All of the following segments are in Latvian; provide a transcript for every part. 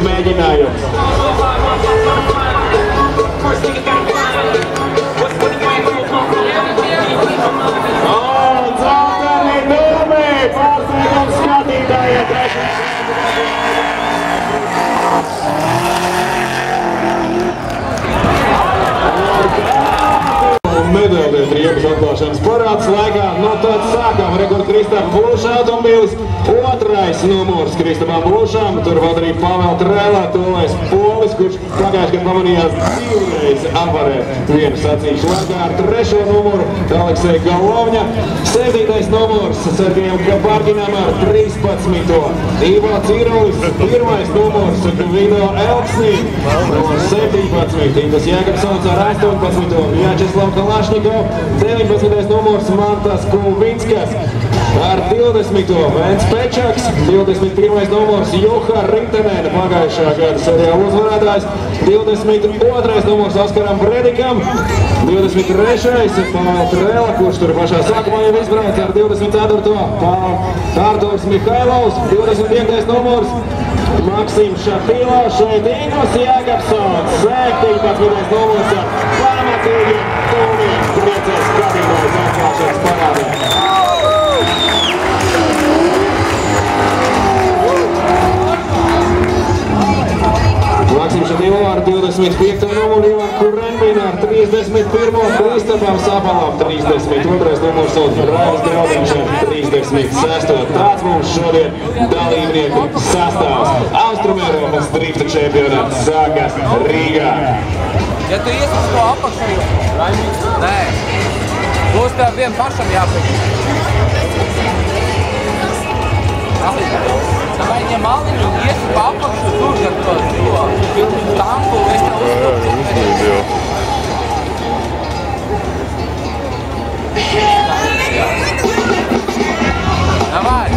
mēģinājums. Dzelteni dūmi! Pārsteigums skatītājiem! Medaļu triepas atklāšanas parāds laikā. No tad sākam rekordu Kristapam Blušam automobīlis. Otrais numurs Kristapam Blušam. Tur vada arī Pavel Trēlā, tolais polis, kurš pagājuši gadu pamanījās divreiz apvarēt vienu sacīšu laikā ar trešo numuru Aleksei Galovņa. 7. numurs Sergejam Kabarginam ar 13. Ivo Cirulis. 1. numurs Gvido Elksnīm. Numurs 17. Intas Jēkabsons ar 18. Vjačeslav Kalašnikov. 19. numurs Mantas Kulvinskas ar 20. Vents Pečaks. 21. numurs Juha Rintenēna, pagājušā gada seriāla uzvarētājs. 22. numurs Oskaram Bredikam. 23. Pavel Trēla, kurš tur pašā sākumā jau izbrauc ar 24. Arturs Mihailovs. 25. numurs Maksim Šapilo, šeit Ingos Jēkabsons. 17. numurs ar pamatīgiem tūmiem. Priecēs skatītājs atklāšanas parādē. Maksim Šapilo ar 25. numuru, Ivan Kurenbina ar 31. Kristapam Sapalam 32. numurs un Raivis Graudiņš ar 36. Tāds mums šodien dalībnieku sastāvs. Austrumēropas drifta čempionāts sākas Rīgā. Ja tu ies uz to apakšu, nē, būs tev vien pašam jāpēc. Vai ņem maliņu un ies pa apakšu tur, kad to tanku, es tev uzskatu. Davai!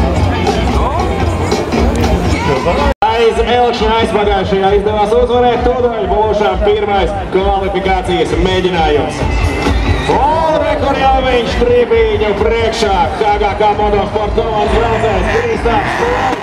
Aiz Elkšņa aizpagājušajā izdevās uzvarēt Tudoļu Blušam pirmais kvalifikācijas mēģinājums. Un rekur jau viņš tribīņu priekšā. HGK Motosport komandas braucējs Kristaps Blušs.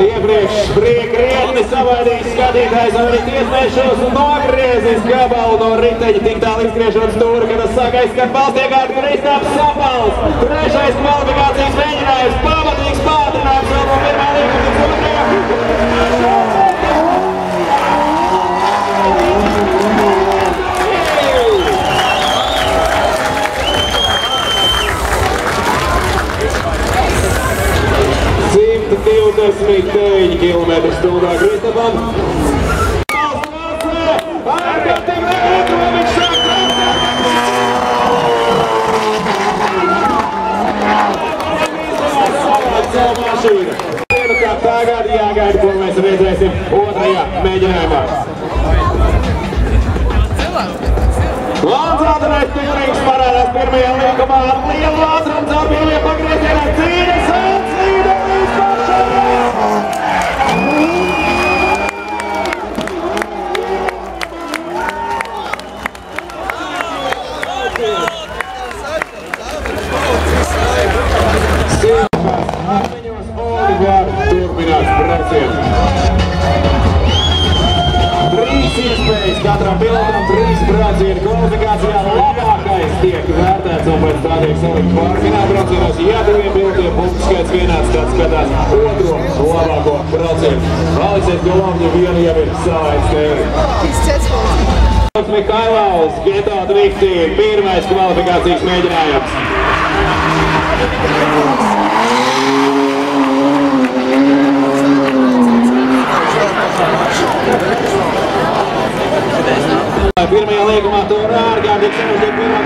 Iepriekš krietni savaidījis skatītājs un arī tiesnēšos nogriezis gabalu no riteņa tik tālu izgriežot stūri, kad tas sāk aizskat balstiegādu Kristaps Sapals. 3. kvalifikācijas mēģinājums, pamatīgs pātrinājums vēl no 1. līguma līdz 2. kilometru stundā Kristapam. Ārkārtīgi rekordu, viņš sāk savu mašīnu. Kā tagad jāgaida, ko mēs redzēsim otrajā mēģinājumā. Lanzātenais Pikrings parādās pirmajā līkumā ar lielu ātrumu caur pirmajā pagriezienā. Cīņas līdz pašai! Turpināt braucienu. 3 iespējas katram pilotam, 3 braucienu kvalifikācijā. Labākais tiek vērtēts un pēc tā tiek salikt pārfināla braucienos. Ja 2 pilotiem punktu skaits vienāds, tad skatās otro labāko braucienu. Aleksejs Galovņa vienu jau ir salaidis tevi. Mihailovs, Geto Drifti, pirmais kvalifikācijas mēģinājums. Pirmajā līgumā to ārkārtīgi sarežģīt pirmā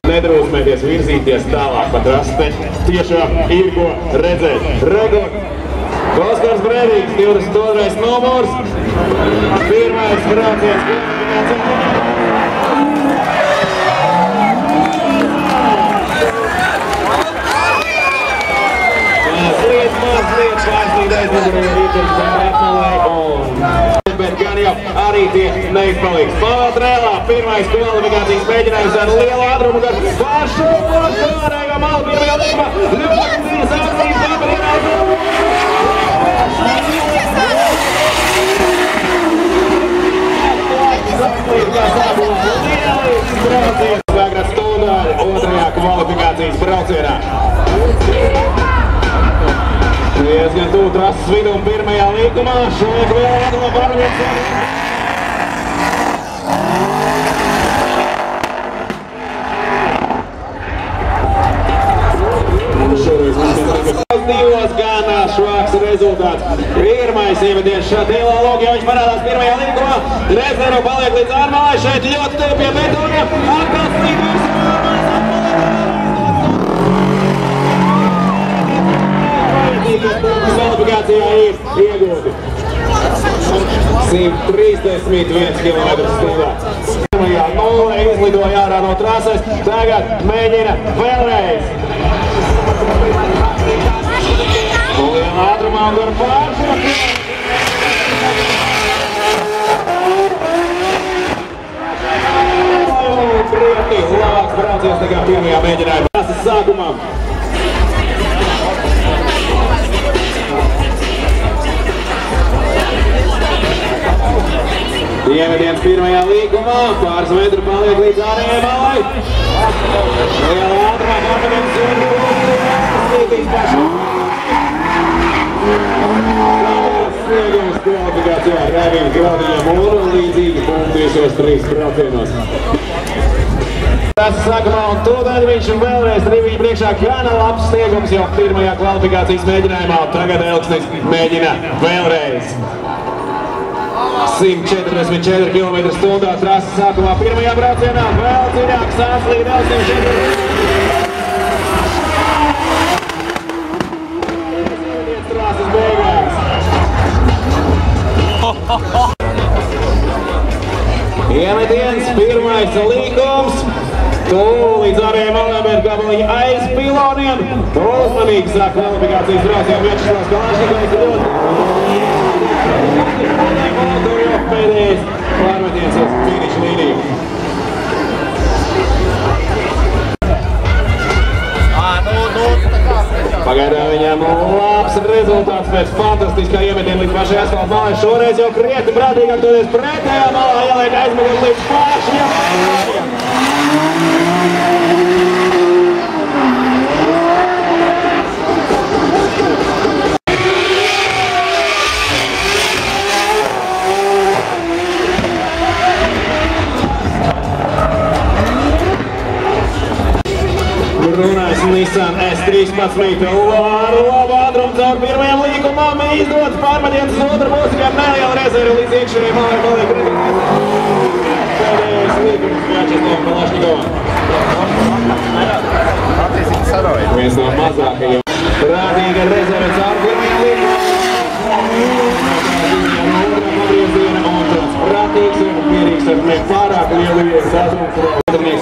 Nedrūsmēties. cenšoties virzīties tālāk pa trasi. Tiešām ir ko redzēt. Rekord Oskars Brēdīgs, 22. numurs. Pirmais brauciens. Mazliet pārsnīd aizmugurēja Rīters Bērnatnolē bet gan jau arī tie neizpaliks. Pavel Trēlā, pirmais kvalifikācijas mēģinājums ar lielu ātrumu gar pašu ārējo malu pirmajā līgumā. Ļoti dzīves ātrības pārbrīnās. Vēgrats Tūdāļa otrajā kvalifikācijas braucienā. Diezgan tuvu trases vidum pirmajā līkumā. Šoiek vēl ātrumā pārņemts. Divos gan švāks rezultāts. Pirmais iemetiens Šatīlā Logjovičs parādās pirmajā līkumā. Rezervu paliek līdz ārmalai. Šeit ļoti tev pie betonā. Atkal slīdīs. Kvalifikācijā ir iegūti 131 km/h. Pirmajā nulē izlidoja ārā no trases. Tagad mēģina vēlreiz. Liela ātrumā un gar pāršu. Krietni labāks brauciens nekā pirmajā mēģinājumā. Trases sākumā. Iemetiens pirmajā līkumā, pāris metru paliek līdz ārējai malai. Liela ātrumā pārmetiens un slītīs pašu. Sniegums kvalifikācijā Rēvīm Graudiņam un līdzīgi punktiešos 3 braucienos. Tas sākumā un tūdaļ viņš vēlreiz Rīviņu priekšā gana labs sniegums jau pirmajā kvalifikācijas mēģinājumā. Tagad Elksnis mēģina vēlreiz. 144 km/h trases sākumā pirmajā braucienā, vēl dziļāk sāslīd Elksnim trases beigās. Iemetiens, pirmais līkums, līdz ārējai malai, bet gabaliņi aiz piloniem. Uzmanīgi sāk kvalifikācijas braucienu Viečeslavs Kalāšnikovs. Pēdējais pārmetiens uz finiša līniju. Pagaidām viņam labs rezultāts pēc fantastiskā iemetiena līdz pašai asfalta malai. Šoreiz jau krietni prātīgāk toties pretējā malā, ieliek aizmuguri līdz pašiem malājiem. Runājs Nissan S13 labu ātrumu caur pirmajam līkumam izdodas pārmetiens uz otru pusi, kā neliela rezerva līdz iekšējai malai paliek pēdējais līkums Viečeslavam Kalāšņikovam. Viens no mazākajiem. Prātīga rezerva caur pirmajam līkumam. Un tāds prātīgs un mierīgs ar nepārāk lielu sasmumu.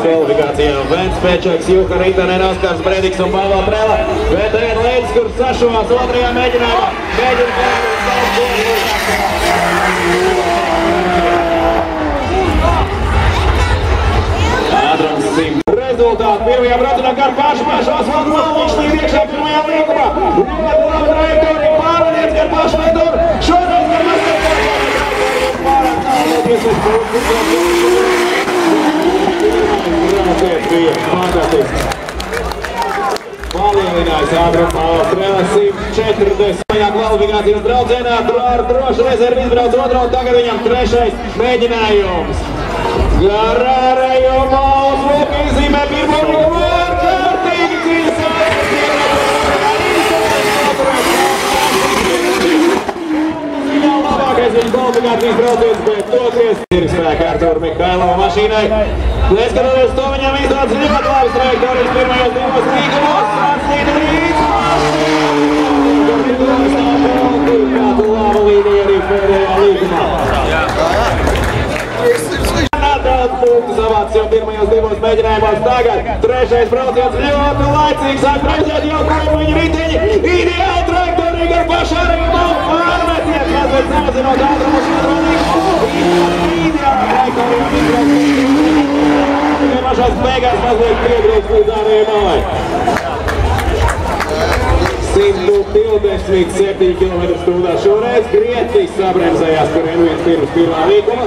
Kvalifikācijā Vents Pečaks, Juha Rītanen, Oskars Brēdīgs un Pavel Trēlā. Bet tagad Leidis, kurš sašovās otrajā mēģinājumā. Mēģina ātrums 100. Rezultāti pirmajā braucienā gar pašu asfaltu malu. Viņš līdz iekšā pirmajā līkumā. Ļoti laba trajektorija, pārvadiens gar pašu meturu. Šoreiz gar mazliet pārāk tālu. Brauciens bija fantastisks. Palielinājis ātrumu Pavel Trēlā 140. Kvalifikācijas braucienā ar drošu rezervu izbrauc otro un tagad viņam trešais mēģinājums. Gar ārējo malu smuku izzīmē pirmo brīvu ar kārtīgi cīsās. Labākais viņš kvalifikācijas brauciens, bet toties ir spēkā Artūra Mihailova mašīnai. Neskatoties to, viņam izdodas ļoti labas trajektorijas pirmajos divos līgumos. Sanslīd līdz kādu labu līniju arī pēdējā līgumā. Daudz punktu savāc jau pirmajos divos mēģinājumos. Tagad trešais brauciens ļoti laicīgi sāk brauciet jau kuriem viņa riteņi. Ideāli trajektorīgi ar pašārību pārmetiet. Mazliet samazinot ātrumu šodronīgi. Ideāli trajektorīgi izbrauciet. Mašās beigās mazliet piegrīdz līdz ārējai malai. 127 km/h šoreiz krietni sabremzējās par N1 pirms pirmā līguma.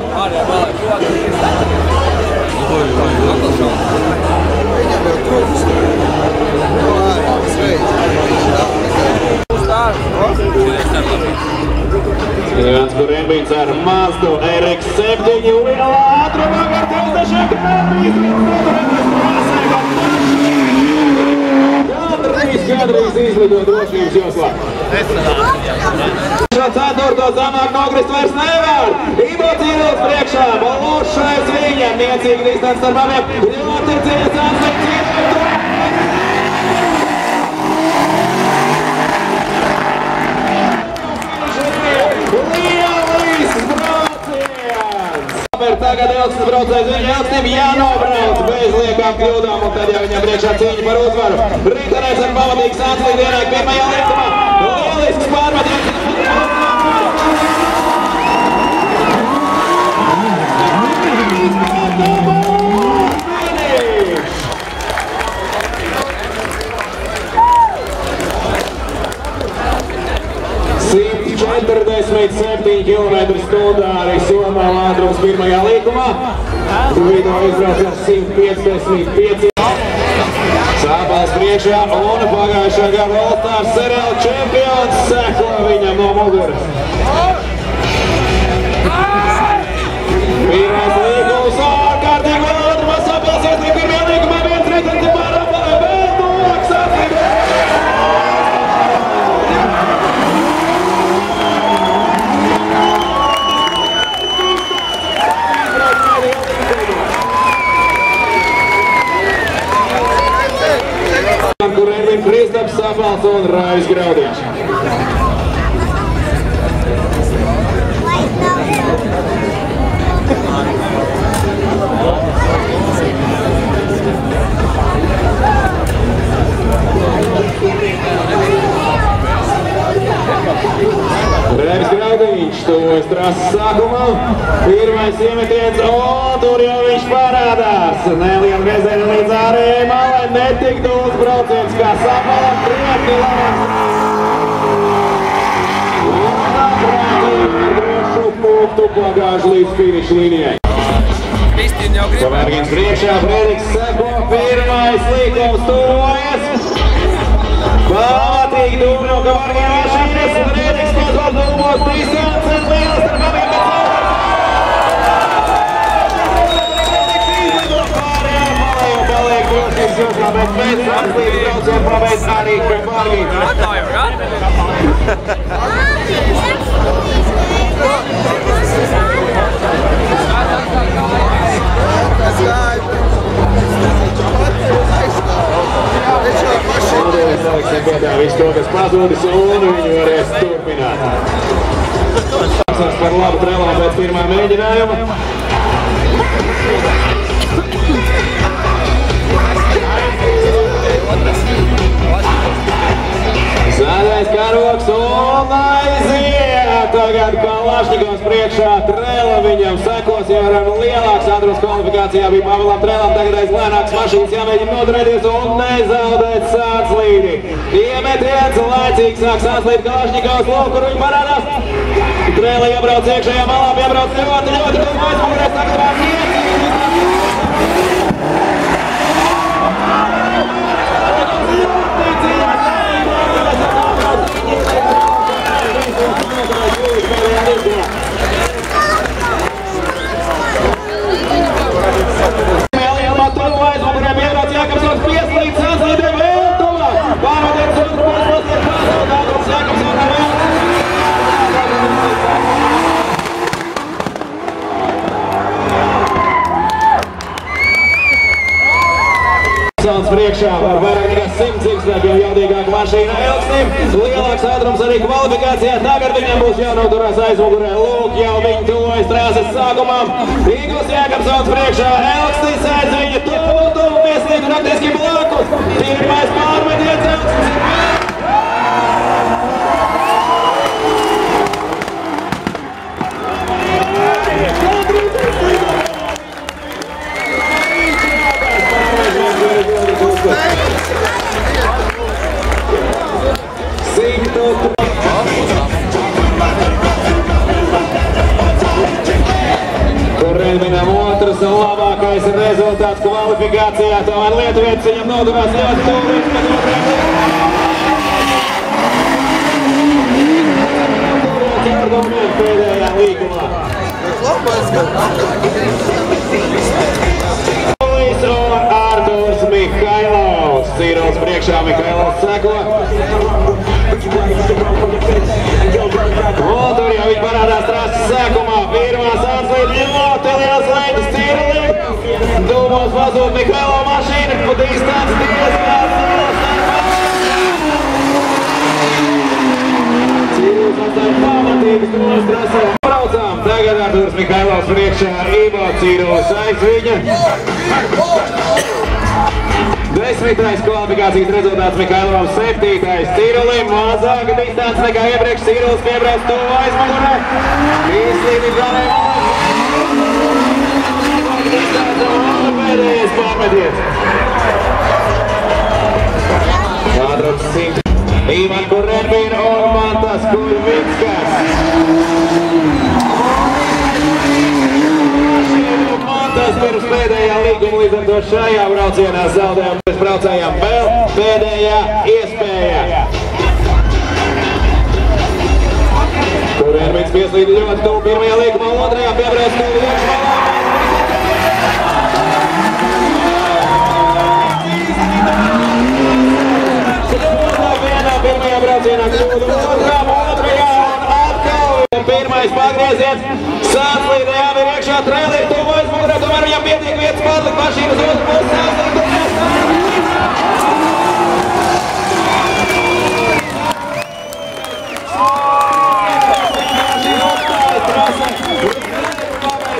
Jānis Kurembīns ar Mazdu RX-7 lielā ātrumā ar 30 Gandrīz izlido drošības joslā. Ceturto zamāk nokrist vairs nevar. Ivo Cīrils priekšā, Balošais viņam, niecīgi distants starp abiem. Ļoti dziļas atsveic Cīrils. Lielis brauciens! Tagad Elksnis braucējs, viņa Elksnim jānobrauc bez liekām kļūdām, un tad jau viņam priekšā cīņa par uzvaru. Rītenēs ar pamatīgu Sanslīd ienāk pirmajā līgumā. Lielisks pārmetiens. Finish! 147 km/h arī somā ātrums pirmajā līgumā. Vidū izbrauc ar 155. Sāpals priekšā un pagājušā gada All-Stars seriāla čempions seko viņam no muguras. Pirmais līgums ārkārtīgi vēl ātrumā Sāpals ieslīd pirmajā līgumā 1-3 pārā vēl tuvāk Sanslīd. Kur Ervin Kristaps, Sāpals un Raivis Graudiņš. Raivis Graudiņš tuvojas trases sākumā. Pirmais iemetiens, un tur jau viņš parādās. Neliela reizēna līdz ārējai malai, netik dūls brauciens kā Sāpalam, krietni labs. Un saprātīgi ar drošu punktu pagājuši līdz finiša līnijai. Pavērgins priekšā, Frēdiks seko, pirmais līgums tuvojas. Pamatīgi dūmno, ka Vargina mašīnas, Frēdiks mazot dūmos, distants un lielas ar abiem pēc paliek drošības joslā, bet pēc Sanslīd braucienu pabeidz arī Vargins. Saliksim godā visu to, kas pazudis, un viņi varēs turpināt. Sāks par labu trelām pēc pirmā mēģinājuma. Zaļais karoks un aiziet! Tagad Kalašņikovs priekšā, Trela viņam sekos, jau ar lielāks ātrums kvalifikācijā bija Pavelam Trelam, tagad aiz lēnāks mašīnas jāmēģina noturēties un nezaudēt Sanslīdi. Iemetiens, laicīgi sāk Sanslīd Kalašņikovs, lūk, kur viņi parādās. Trela iebrauc iekšējā malā, iebrauc ļoti tuvu aizmugurēs, saglabās iecīgi. priekšā ar vairāk nekā 100 cikstēku jau jaudīgāku mašīnu Elksnim. Lielāks ātrums arī kvalifikācijā. Tagad viņam būs jānoturās aizmugurē. Lūk, jau viņi tuvojas trāses sākumam. Igls Jākapsons priekšā, Elksnis aiz viņa tuvu pieslīd praktiski blakus. Pirmais pārmetiens Elksnis. Kurēminam otrs un labākais rezultāts kvalifikācijā. Tomēr lietuvietis viņam noturās ļoti tuvu. Pēdējā līgumā. Artūrs Mihailovs. Cīrulis priekšā, Mihailovs seko. Un tur jau viņi parādās trāses sākumā. Pirmās atslīd ļoti liels leņķis Cīrulim. Dūmos pazūd Mihailova mašīna. Pat distanci diezgan liels. Cīrulis atstāja pamatīgas domas trasē. Braucām. Tagad Artūrs Mihailovs priekšā, Ivo Cīrulis aiz viņa. 10. kvalifikācijas rezultāts Mihailovam, 7. Cīrulim. Mazāka distance nekā iepriekš. Cīrulis piebrauc tuvu aizmugurē. Izslīd gariem. Pēdējais pārmetiens. Ātrums 100. Ivan Kurenbīna un Mantas Kurvinskas. Mantas pirms pēdējā līguma, līdz ar to šajā braucienā zaudējām. Mēs braucējām vēl pēdējā iespēja. Kurenbīns pieslīd ļoti tuvu pirmajā līgumā, otrajā piebrauc tuvu iekšmalā. Pirmajā braucienā kļūdu, otrajā un atkal. Pirmais pagrieziens, sāslīdējām ir iekšā traileri, tuvu aizmugurē, tomēr viņam pietiek vietas pārlikt mašīnas otru pusi, sāslīdējām.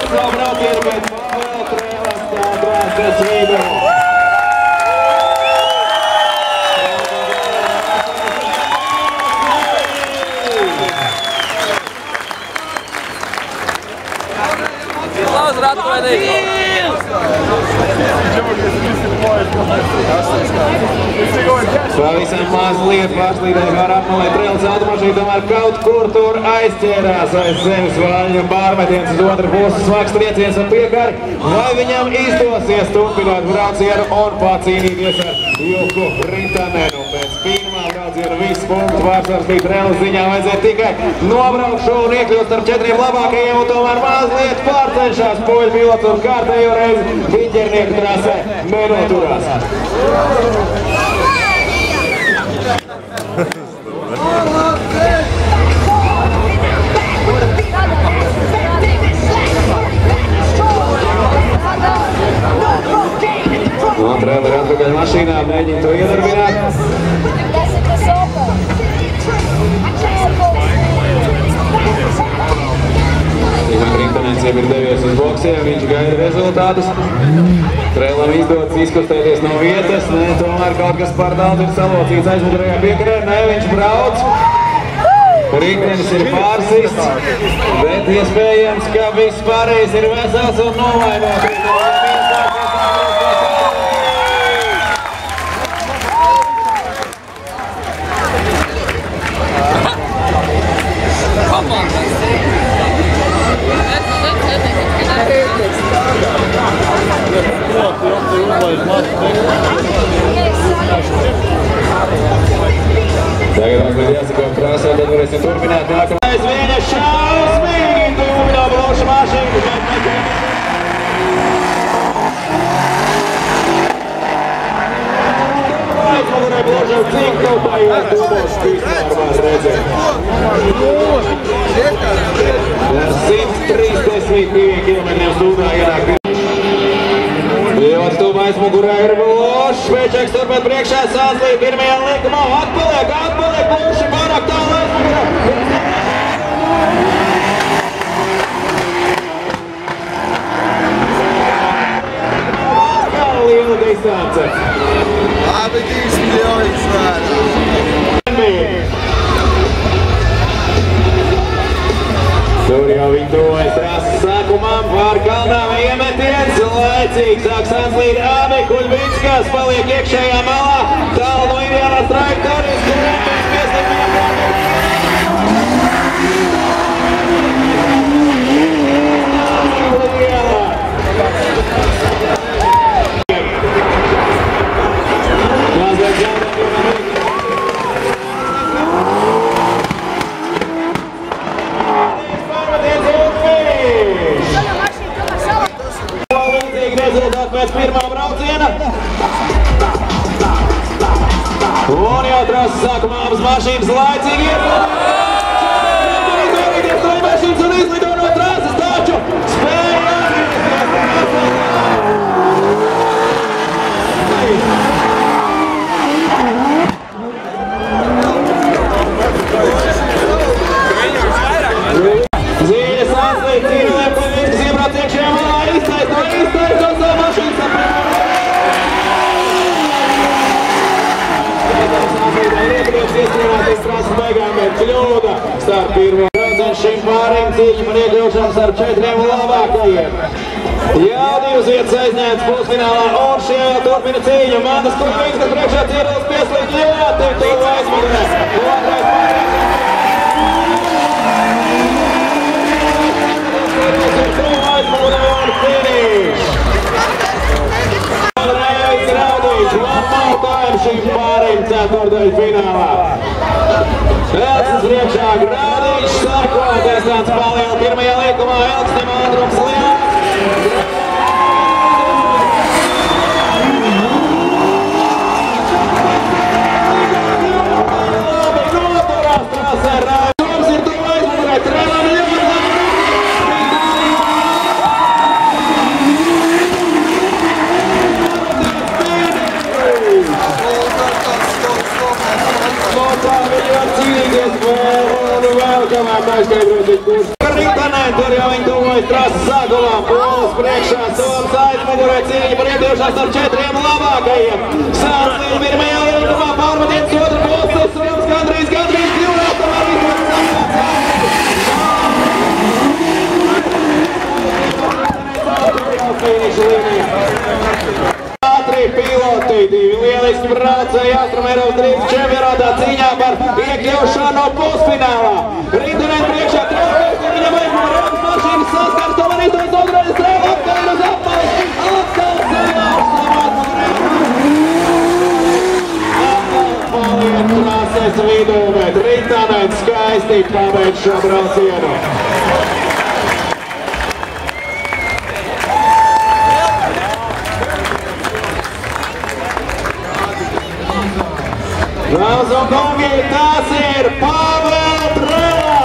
Savu braucienu, bet vēl traileris tā trāskas vidū. Pavisam mazliet pārslīdēja garām, lai traileris automašīna tomēr kaut kur tur aizķērās aiz zemes vaļņa. Pārmetiens uz otru pusi, smags trieciens ar piekari. Vai viņam izdosies turpināt braucienu un pacīnīties ar Juku Ritanenu? Pēc pirmā brauciena viss punktu pārsvars bija traileris ziņā, vajadzēja tikai nobraukt šo un iekļūt starp 4 labākajiem, un tomēr mazliet pārcenšās poļu pilots un kārtējo reizi Viņģernieku trasē nenoturās. No traileri atpakaļ mašīnā, mēģina to iedarbināt. Ivan Ritanens jau ir devies uz boksiem, viņš gaida rezultātus. Traileram izdodas izkustēties no vietas, ne, tomēr kaut kas par daudz ir salocīts aizmugurējā piekarē, ne, viņš brauc. Ritenis ir pārsists, bet iespējams, ka viss pārējais ir vesels un novainots. Tagad mums ir jāsako krāsā, tad varēsim turpināt nākamais. Viņa šausmīgi tuvu no bloša mašīnu. Aizmugurē blošam cik taupājot tuvos vispār var redzēt. Ar 132 km/h ienāk. Ļoti tuvu aizmugurē ir bloša. Drošs Šveičeks turpēc priekšā Sānslīd pirmajā likumā. Atpaliek, Pluši pārāk tālu aizmugurē. Liela distance. Abi īsti jau izsvērā. Tur jau viņi tuvojas trases sākumam, pār kalnām iemetiens, laicīgi sāk Sānslīd abi, Kuļbīnskas paliek iekšējā malā, tālu no ideālās trajektorijas, kur Rēmēs pieslēpjā pārāk. Pēc pirmā brauciena. Un jau trases sākumā abas mašīnas laicīgi iet. Mašīnas un izlido no trases, taču spēja Zīļa Sānslīd, cīnulēm, Kuļbīnskas iebrauc iekšējā malā, iztaisto savu mašīnu saprāt. Sānslīd iepriekš iestrādāties trases beigām, bet kļūda starp pirmo braucienu šim pārim cīņu par iekļaušanu starp 4 labākajiem. Jau 2 vietas aizņēmts pusfinālā, un šie jau turpina cīņu. Mantas Kuļbīnskas priekšā Cierulis pieslīd ļoti tuvu aizmugurē. Otrais šim pārējiem ceturtajā finālā. Elksnes priekšā Grādiņš, sako, distance paliela pirmajā liekumā, Elksnim ātrums liels. Labi, noturās trasē, Rājums ir tuvu aizmugurē, Trelam ļoti Rītanēn, tur jau viņi tuvojas trases sākumā, Polis priekšā, Soms aizmugurē cīņa par iekļaušanos ar 4 labākajiem. Sānslīd pirmajā liekumā pārmetiens otru pusi, Soms gandrīz kļūrās, tomēr finiša līnija. Ātri piloti, 2 lieliski braucēji Austrumēropas drīzes čempionātā cīņā par iekļaušanu pusfinālā. Rītanēn priekšā traucies, viņam aizmugurē abas mašīnas saskars, tomēr izdodas otrais strēl, atkal ir uz apmales, atkal ceļā uz savu aizmugurē. Atkal paliek trases vidū, bet Rītanēn skaisti pabeidz šo braucienu. Dāmas un kungi, tas ir Pavel Trela!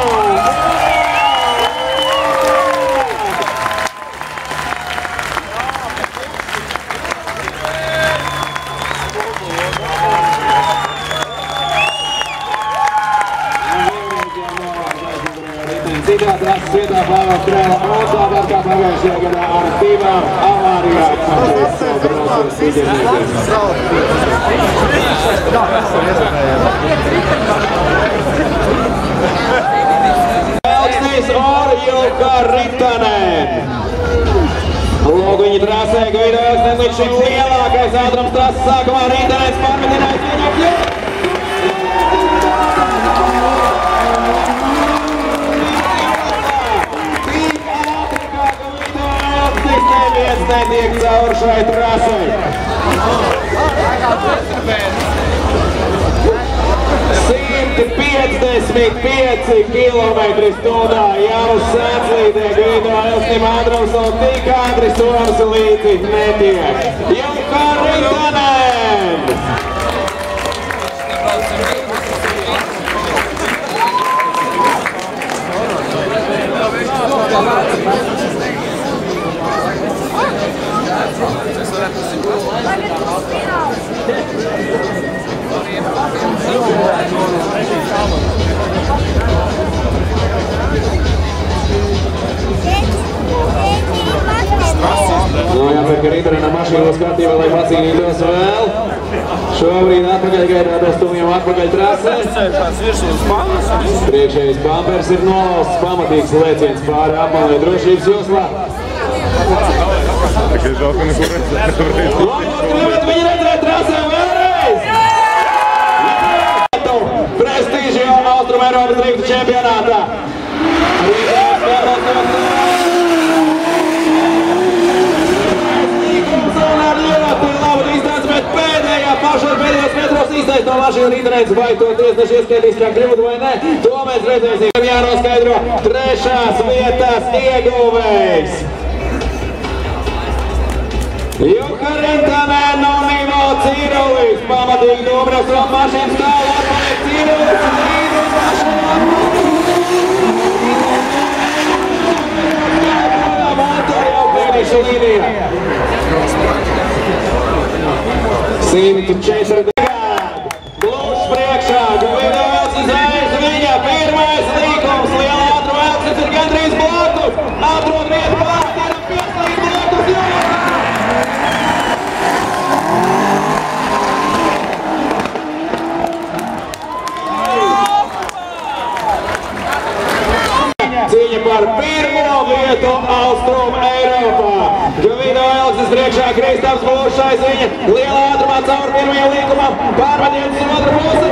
Citā trases vietā Pavel Trela un tāpat kā pagājušajā gadā ar 2 avārijām. Elksnis Orjulka Rītanēn. Lūk, viņi trasē, ka video Elksnis līdz šim lielākais ātrums trases sākumā Rītanēns pārmetinājis viņu kļūt. Tik ātri kā, ka video Elksnis neviens netiek caur šai trasei. 155 km/h jau Sānslīdē Gvido Elksnim ātrums un tik ātri Soms līdzi netiek. Julka Rītanēn! Vai ver mašīnu skatījumā, lai pacīnītos vēl. Šobrīd atpakaļ gaitā dos stumjam atpakaļ trasē. Priekšējais bumpers ir nolausts, pamatīgs lēciens pāri apmalē drošības joslā. Varbūt gribat viņu redzēt trasē vēlreiz! Prestīži jau Austrum Eiropas driftu čempionātā. Pašos pēdējos metros īstais no mašīna rītdienas, vai to tiesneši ieskaitīs kā kļūdu vai nē, to mēs redzēsim. Jānoskaidro trešās vietas ieguvējs. Jukarintanen un Ivo Cirulis, pamatīgi Dubravs un mašīnas tālu atpaliek Cirulis, līdz mašīnām. Motori jau finiša līnija. 140 gadu. Glušs priekšā, Gvido Elksnis aiz viņa. Pirmais līkums, liela ātruma Elksnis ir gandrīz blokus. Atrod vietu pārstāra, pieslīd blokus jūras. Cīņa par pirmo vietu Austrum Eiropā. Gvido Elksnis priekšā, Kristaps Bušs aiz viņa. Lielā ātrumā caur pirmajam līkumam. Pārvadiens uz otru pusi.